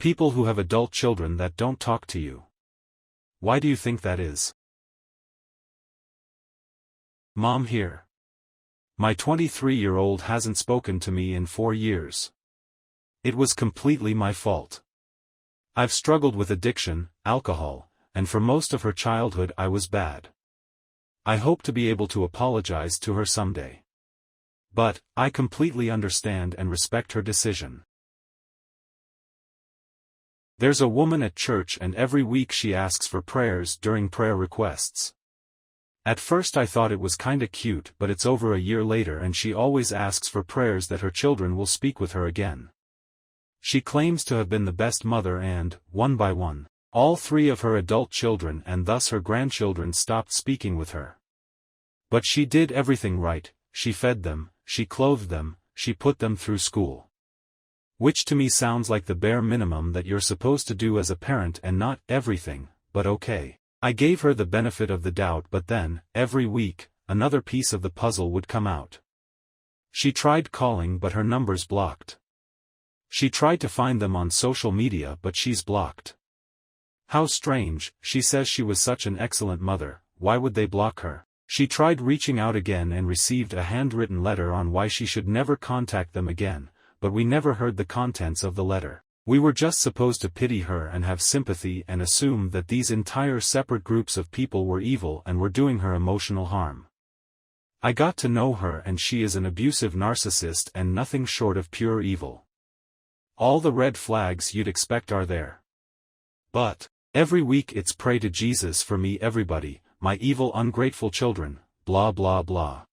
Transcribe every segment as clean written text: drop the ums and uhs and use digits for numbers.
People who have adult children that don't talk to you. Why do you think that is? Mom here. My 23-year-old hasn't spoken to me in 4 years. It was completely my fault. I've struggled with addiction, alcohol, and for most of her childhood I was bad. I hope to be able to apologize to her someday. But, I completely understand and respect her decision. There's a woman at church and every week she asks for prayers during prayer requests. At first I thought it was kinda cute, but it's over a year later and she always asks for prayers that her children will speak with her again. She claims to have been the best mother and, one by one, all 3 of her adult children and thus her grandchildren stopped speaking with her. But she did everything right, she fed them, she clothed them, she put them through school. Which to me sounds like the bare minimum that you're supposed to do as a parent and not everything, but okay. I gave her the benefit of the doubt, but then, every week, another piece of the puzzle would come out. She tried calling but her number's blocked. She tried to find them on social media but she's blocked. How strange, she says she was such an excellent mother, why would they block her? She tried reaching out again and received a handwritten letter on why she should never contact them again, but we never heard the contents of the letter. We were just supposed to pity her and have sympathy and assume that these entire separate groups of people were evil and were doing her emotional harm. I got to know her and she is an abusive narcissist and nothing short of pure evil. All the red flags you'd expect are there. But, every week it's pray to Jesus for me everybody, my evil ungrateful children, blah blah blah.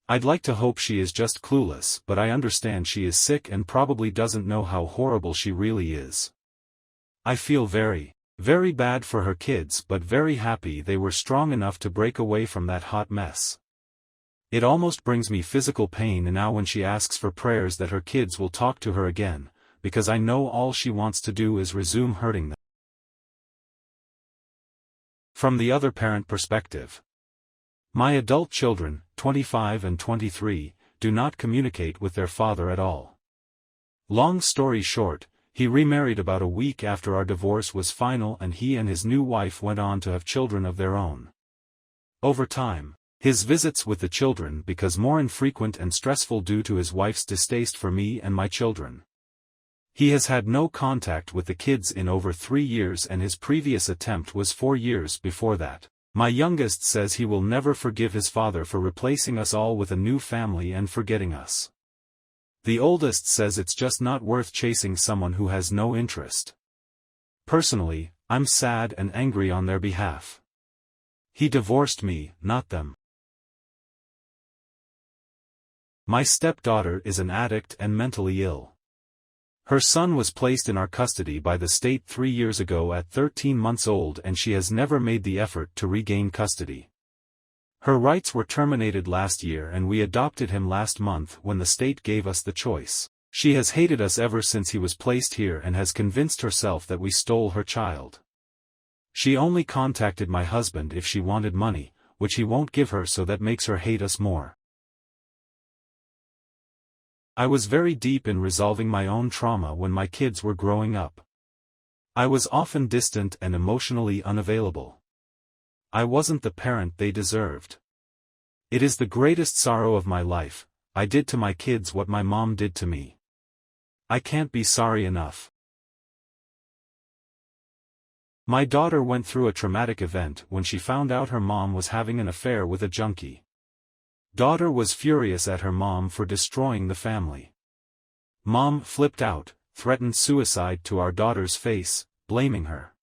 I'd like to hope she is just clueless, but I understand she is sick and probably doesn't know how horrible she really is. I feel very, very bad for her kids but very happy they were strong enough to break away from that hot mess. It almost brings me physical pain now when she asks for prayers that her kids will talk to her again, because I know all she wants to do is resume hurting them. From the other parent perspective. My adult children, 25 and 23, do not communicate with their father at all. Long story short, he remarried about a week after our divorce was final and he and his new wife went on to have children of their own. Over time, his visits with the children became more infrequent and stressful due to his wife's distaste for me and my children. He has had no contact with the kids in over 3 years and his previous attempt was 4 years before that. My youngest says he will never forgive his father for replacing us all with a new family and forgetting us. The oldest says it's just not worth chasing someone who has no interest. Personally, I'm sad and angry on their behalf. He divorced me, not them. My stepdaughter is an addict and mentally ill. Her son was placed in our custody by the state 3 years ago at 13 months old and she has never made the effort to regain custody. Her rights were terminated last year and we adopted him last month when the state gave us the choice. She has hated us ever since he was placed here and has convinced herself that we stole her child. She only contacted my husband if she wanted money, which he won't give her, so that makes her hate us more. I was very deep in resolving my own trauma when my kids were growing up. I was often distant and emotionally unavailable. I wasn't the parent they deserved. It is the greatest sorrow of my life. I did to my kids what my mom did to me. I can't be sorry enough. My daughter went through a traumatic event when she found out her mom was having an affair with a junkie. Daughter was furious at her mom for destroying the family. Mom flipped out, threatened suicide to our daughter's face, blaming her.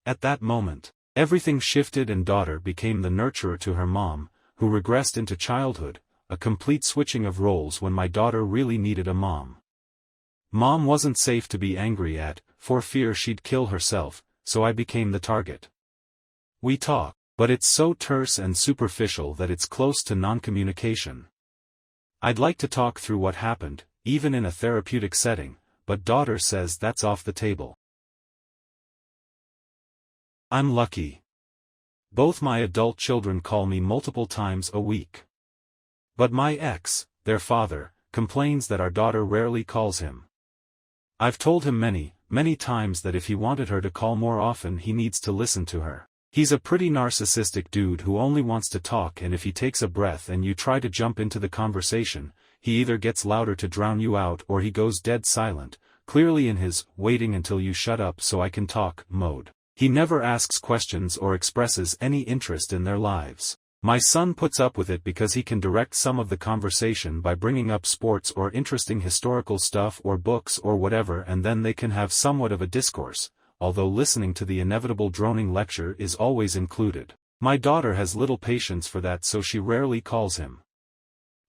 At that moment, everything shifted and daughter became the nurturer to her mom, who regressed into childhood, a complete switching of roles when my daughter really needed a mom. Mom wasn't safe to be angry at, for fear she'd kill herself, so I became the target. We talk, but it's so terse and superficial that it's close to non-communication. I'd like to talk through what happened, even in a therapeutic setting, but daughter says that's off the table. I'm lucky. Both my adult children call me multiple times a week. But my ex, their father, complains that our daughter rarely calls him. I've told him many many times that if he wanted her to call more often he needs to listen to her. He's a pretty narcissistic dude who only wants to talk, and if he takes a breath and you try to jump into the conversation, he either gets louder to drown you out or he goes dead silent, clearly in his waiting until you shut up so I can talk mode. He never asks questions or expresses any interest in their lives. My son puts up with it because he can direct some of the conversation by bringing up sports or interesting historical stuff or books or whatever, and then they can have somewhat of a discourse, although listening to the inevitable droning lecture is always included. My daughter has little patience for that, so she rarely calls him.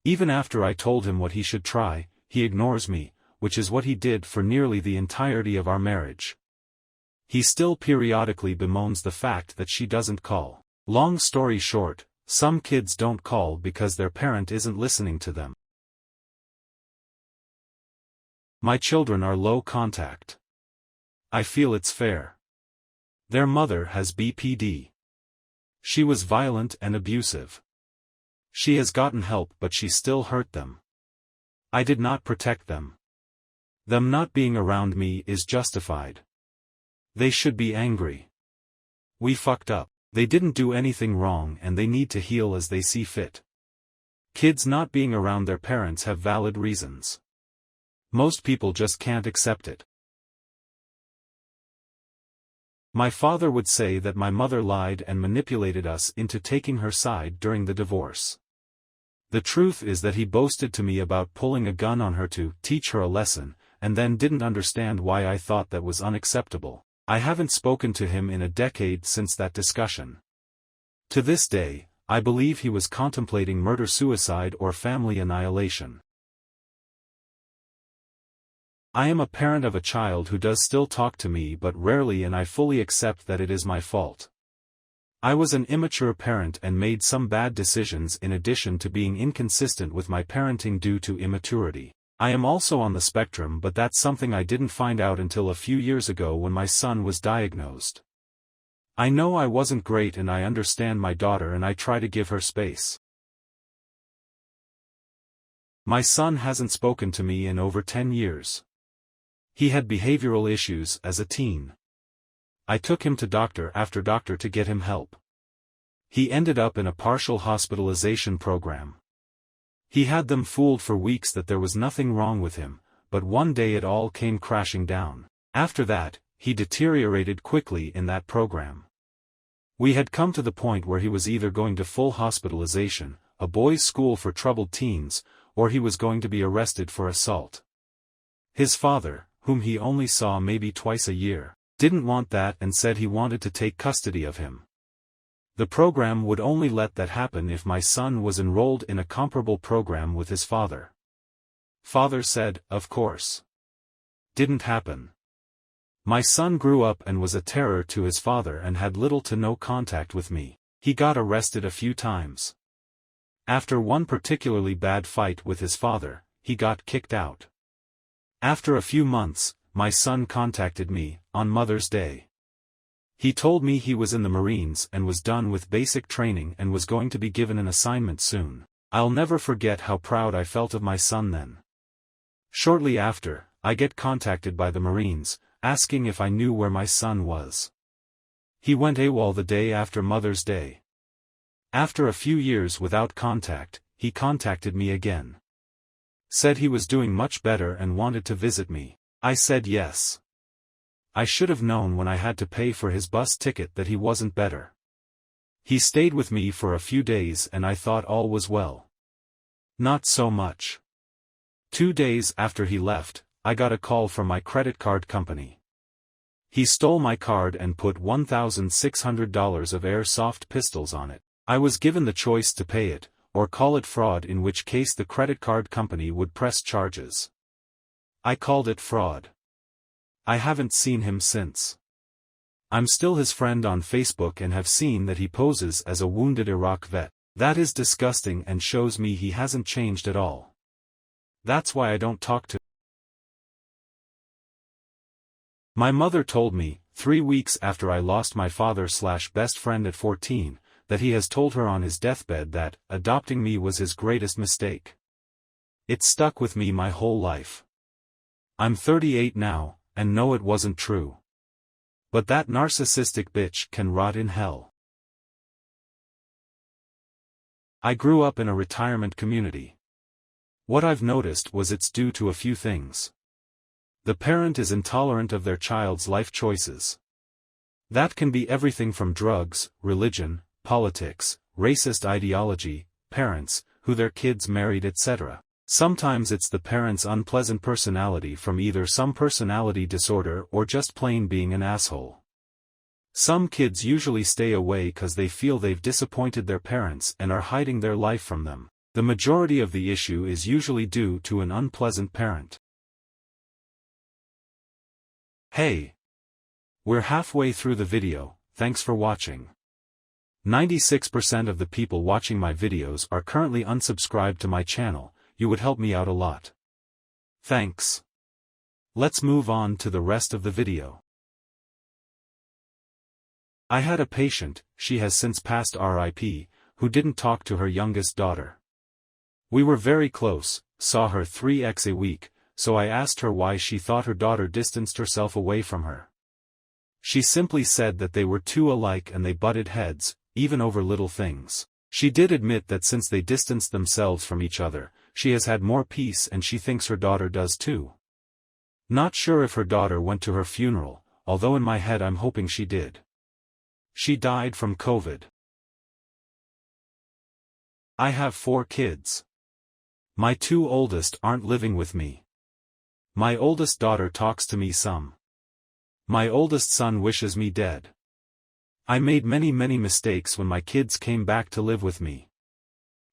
Even after I told him what he should try, he ignores me, which is what he did for nearly the entirety of our marriage. He still periodically bemoans the fact that she doesn't call. Long story short, some kids don't call because their parent isn't listening to them. My children are low contact. I feel it's fair. Their mother has BPD. She was violent and abusive. She has gotten help, but she still hurt them. I did not protect them. Them not being around me is justified. They should be angry. We fucked up. They didn't do anything wrong and they need to heal as they see fit. Kids not being around their parents have valid reasons. Most people just can't accept it. My father would say that my mother lied and manipulated us into taking her side during the divorce. The truth is that he boasted to me about pulling a gun on her to teach her a lesson, and then didn't understand why I thought that was unacceptable. I haven't spoken to him in a decade since that discussion. To this day, I believe he was contemplating murder-suicide or family annihilation. I am a parent of a child who does still talk to me but rarely, and I fully accept that it is my fault. I was an immature parent and made some bad decisions in addition to being inconsistent with my parenting due to immaturity. I am also on the spectrum, but that's something I didn't find out until a few years ago when my son was diagnosed. I know I wasn't great and I understand my daughter and I try to give her space. My son hasn't spoken to me in over 10 years. He had behavioral issues as a teen. I took him to doctor after doctor to get him help. He ended up in a partial hospitalization program. He had them fooled for weeks that there was nothing wrong with him, but one day it all came crashing down. After that, he deteriorated quickly in that program. We had come to the point where he was either going to full hospitalization, a boys' school for troubled teens, or he was going to be arrested for assault. His father, whom he only saw maybe twice a year, didn't want that and said he wanted to take custody of him. The program would only let that happen if my son was enrolled in a comparable program with his father. Father said, of course. Didn't happen. My son grew up and was a terror to his father and had little to no contact with me. He got arrested a few times. After one particularly bad fight with his father, he got kicked out. After a few months, my son contacted me, on Mother's Day. He told me he was in the Marines and was done with basic training and was going to be given an assignment soon. I'll never forget how proud I felt of my son then. Shortly after, I get contacted by the Marines, asking if I knew where my son was. He went AWOL the day after Mother's Day. After a few years without contact, he contacted me again. Said he was doing much better and wanted to visit me. I said yes. I should have known when I had to pay for his bus ticket that he wasn't better. He stayed with me for a few days and I thought all was well. Not so much. 2 days after he left, I got a call from my credit card company. He stole my card and put $1,600 of airsoft pistols on it. I was given the choice to pay it, or call it fraud, in which case the credit card company would press charges. I called it fraud. I haven't seen him since. I'm still his friend on Facebook and have seen that he poses as a wounded Iraq vet. That is disgusting and shows me he hasn't changed at all. That's why I don't talk to him. My mother told me, 3 weeks after I lost my father/best friend at 14, that he has told her on his deathbed that adopting me was his greatest mistake. It stuck with me my whole life. I'm 38 now, and know it wasn't true. But that narcissistic bitch can rot in hell. I grew up in a retirement community. What I've noticed was it's due to a few things. The parent is intolerant of their child's life choices. That can be everything from drugs, religion, politics, racist ideology, parents, who their kids married, etc. Sometimes it's the parent's unpleasant personality from either some personality disorder or just plain being an asshole. Some kids usually stay away because they feel they've disappointed their parents and are hiding their life from them. The majority of the issue is usually due to an unpleasant parent. Hey! We're halfway through the video, thanks for watching. 96% of the people watching my videos are currently unsubscribed to my channel. You would help me out a lot. Thanks. Let's move on to the rest of the video. I had a patient, she has since passed RIP, who didn't talk to her youngest daughter. We were very close, saw her 3x a week, so I asked her why she thought her daughter distanced herself away from her. She simply said that they were too alike and they butted heads, even over little things. She did admit that since they distanced themselves from each other, she has had more peace and she thinks her daughter does too. Not sure if her daughter went to her funeral, although in my head I'm hoping she did. She died from COVID. I have 4 kids. My 2 oldest aren't living with me. My oldest daughter talks to me some. My oldest son wishes me dead. I made many mistakes when my kids came back to live with me.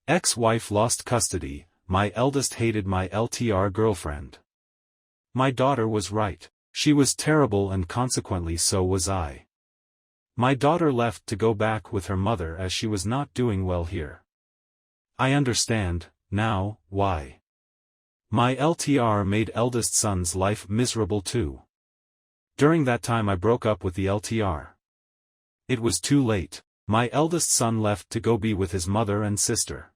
Ex-wife lost custody, my eldest hated my LTR girlfriend. My daughter was right. She was terrible and consequently so was I. My daughter left to go back with her mother as she was not doing well here. I understand, now, why. My LTR made eldest son's life miserable too. During that time I broke up with the LTR. It was too late. My eldest son left to go be with his mother and sister.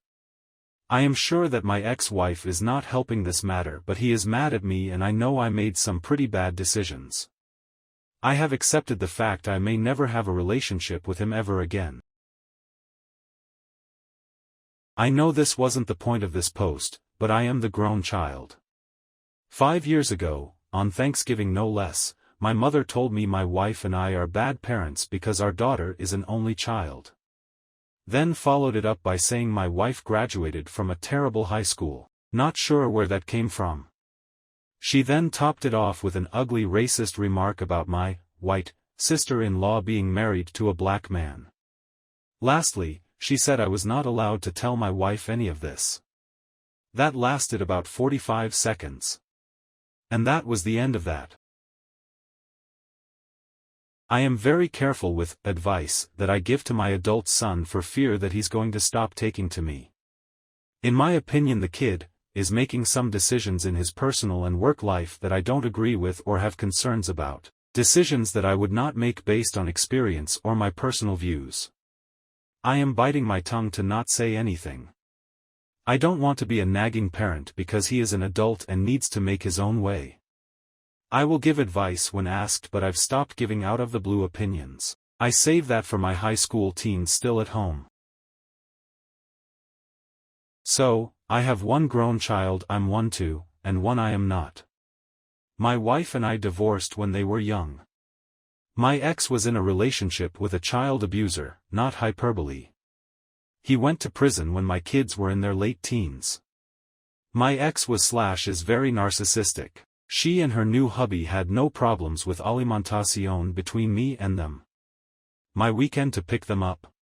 I am sure that my ex-wife is not helping this matter, but he is mad at me and I know I made some pretty bad decisions. I have accepted the fact I may never have a relationship with him ever again. I know this wasn't the point of this post, but I am the grown child. 5 years ago, on Thanksgiving no less, my mother told me my wife and I are bad parents because our daughter is an only child. Then followed it up by saying my wife graduated from a terrible high school, not sure where that came from. She then topped it off with an ugly racist remark about my white sister-in-law being married to a black man. Lastly, she said I was not allowed to tell my wife any of this. That lasted about 45 seconds. And that was the end of that. I am very careful with advice that I give to my adult son for fear that he's going to stop taking to me. In my opinion, the kid is making some decisions in his personal and work life that I don't agree with or have concerns about, decisions that I would not make based on experience or my personal views. I am biting my tongue to not say anything. I don't want to be a nagging parent because he is an adult and needs to make his own way. I will give advice when asked, but I've stopped giving out of the blue opinions. I save that for my high school teens still at home. So, I have one grown child I'm 1 and one I am not. My wife and I divorced when they were young. My ex was in a relationship with a child abuser, not hyperbole. He went to prison when my kids were in their late teens. My ex is very narcissistic. She and her new hubby had no problems with alimentation between me and them. My weekend to pick them up.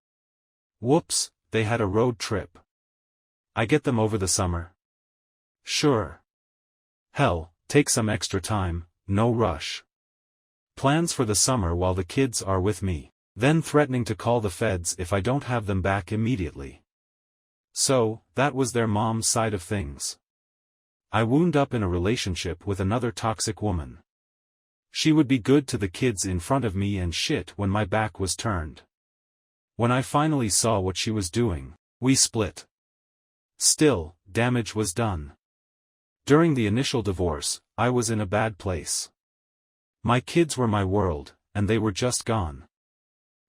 Whoops, they had a road trip. I get them over the summer. Sure. Hell, take some extra time, no rush. Plans for the summer while the kids are with me, then threatening to call the feds if I don't have them back immediately. So, that was their mom's side of things. I wound up in a relationship with another toxic woman. She would be good to the kids in front of me and shit when my back was turned. When I finally saw what she was doing, we split. Still, damage was done. During the initial divorce, I was in a bad place. My kids were my world, and they were just gone.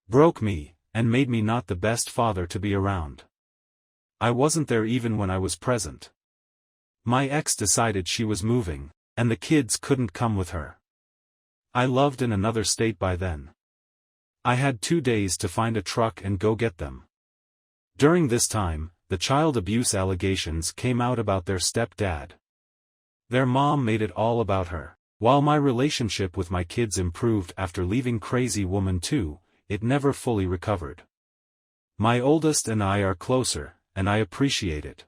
Broke me, and made me not the best father to be around. I wasn't there even when I was present. My ex decided she was moving, and the kids couldn't come with her. I lived in another state by then. I had 2 days to find a truck and go get them. During this time, the child abuse allegations came out about their stepdad. Their mom made it all about her. While my relationship with my kids improved after leaving Crazy Woman 2, it never fully recovered. My oldest and I are closer, and I appreciate it.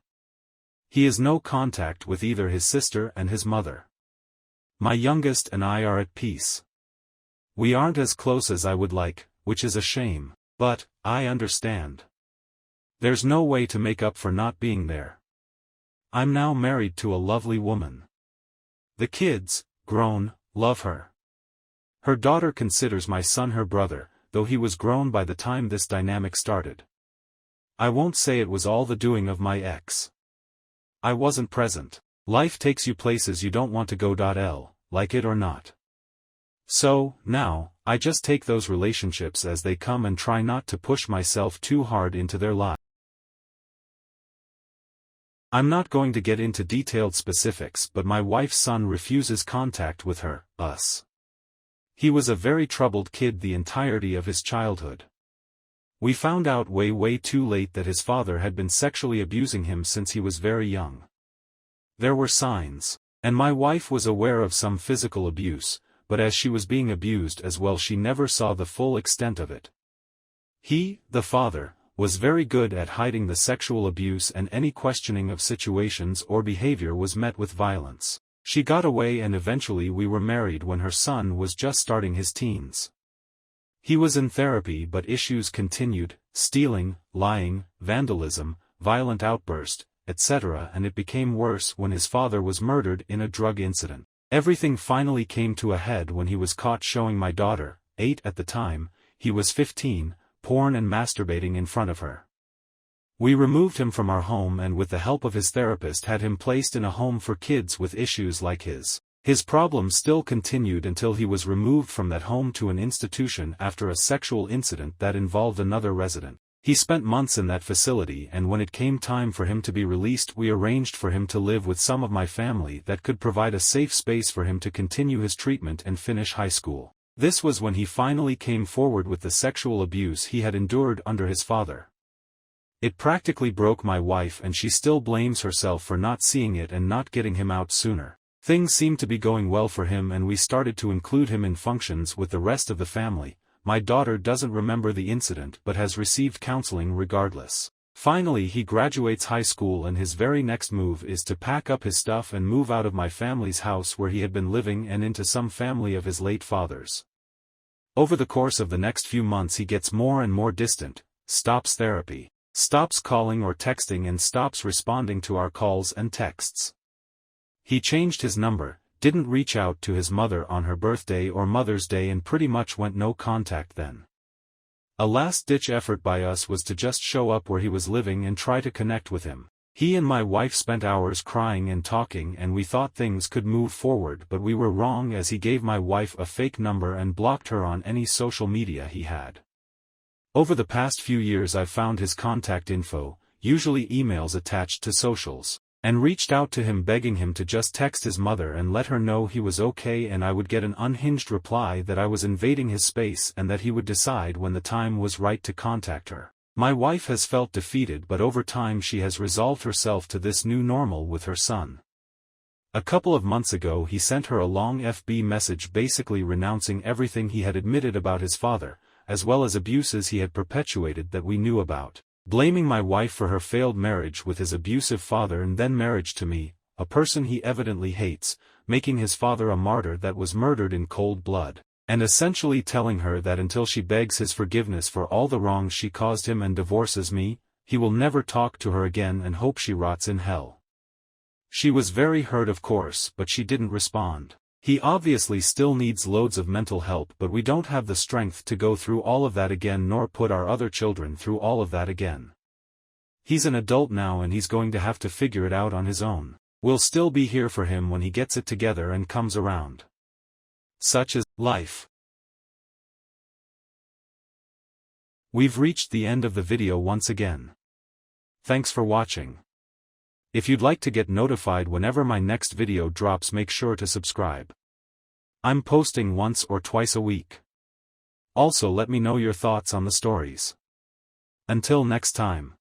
He has no contact with either his sister and his mother. My youngest and I are at peace. We aren't as close as I would like, which is a shame, but I understand. There's no way to make up for not being there. I'm now married to a lovely woman. The kids, grown, love her. Her daughter considers my son her brother, though he was grown by the time this dynamic started. I won't say it was all the doing of my ex. I wasn't present. Life takes you places you don't want to go. Like it or not. So, now, I just take those relationships as they come and try not to push myself too hard into their lives. I'm not going to get into detailed specifics, but my wife's son refuses contact with her, us. He was a very troubled kid the entirety of his childhood. We found out way too late that his father had been sexually abusing him since he was very young. There were signs, and my wife was aware of some physical abuse, but as she was being abused as well, she never saw the full extent of it. He, the father, was very good at hiding the sexual abuse, and any questioning of situations or behavior was met with violence. She got away, and eventually we were married when her son was just starting his teens. He was in therapy, but issues continued: stealing, lying, vandalism, violent outburst, etc., and it became worse when his father was murdered in a drug incident. Everything finally came to a head when he was caught showing my daughter, 8 at the time, he was 15, porn and masturbating in front of her. We removed him from our home and with the help of his therapist had him placed in a home for kids with issues like his. His problems still continued until he was removed from that home to an institution after a sexual incident that involved another resident. He spent months in that facility, and when it came time for him to be released, we arranged for him to live with some of my family that could provide a safe space for him to continue his treatment and finish high school. This was when he finally came forward with the sexual abuse he had endured under his father. It practically broke my wife, and she still blames herself for not seeing it and not getting him out sooner. Things seemed to be going well for him, and we started to include him in functions with the rest of the family. My daughter doesn't remember the incident but has received counseling regardless. Finally, he graduates high school, and his very next move is to pack up his stuff and move out of my family's house where he had been living and into some family of his late father's. Over the course of the next few months he gets more and more distant, stops therapy, stops calling or texting, and stops responding to our calls and texts. He changed his number, didn't reach out to his mother on her birthday or Mother's Day, and pretty much went no contact then. A last-ditch effort by us was to just show up where he was living and try to connect with him. He and my wife spent hours crying and talking, and we thought things could move forward, but we were wrong, as he gave my wife a fake number and blocked her on any social media he had. Over the past few years I've found his contact info, usually emails attached to socials, and reached out to him begging him to just text his mother and let her know he was okay, and I would get an unhinged reply that I was invading his space and that he would decide when the time was right to contact her. My wife has felt defeated, but over time she has resolved herself to this new normal with her son. A couple of months ago he sent her a long FB message basically renouncing everything he had admitted about his father, as well as abuses he had perpetuated that we knew about, blaming my wife for her failed marriage with his abusive father and then marriage to me, a person he evidently hates, making his father a martyr that was murdered in cold blood, and essentially telling her that until she begs his forgiveness for all the wrongs she caused him and divorces me, he will never talk to her again and hope she rots in hell. She was very hurt, of course, but she didn't respond. He obviously still needs loads of mental help, but we don't have the strength to go through all of that again, nor put our other children through all of that again. He's an adult now and he's going to have to figure it out on his own. We'll still be here for him when he gets it together and comes around. Such as Life. We've reached the end of the video once again. Thanks for watching. If you'd like to get notified whenever my next video drops, make sure to subscribe. I'm posting once or twice a week. Also, let me know your thoughts on the stories. Until next time.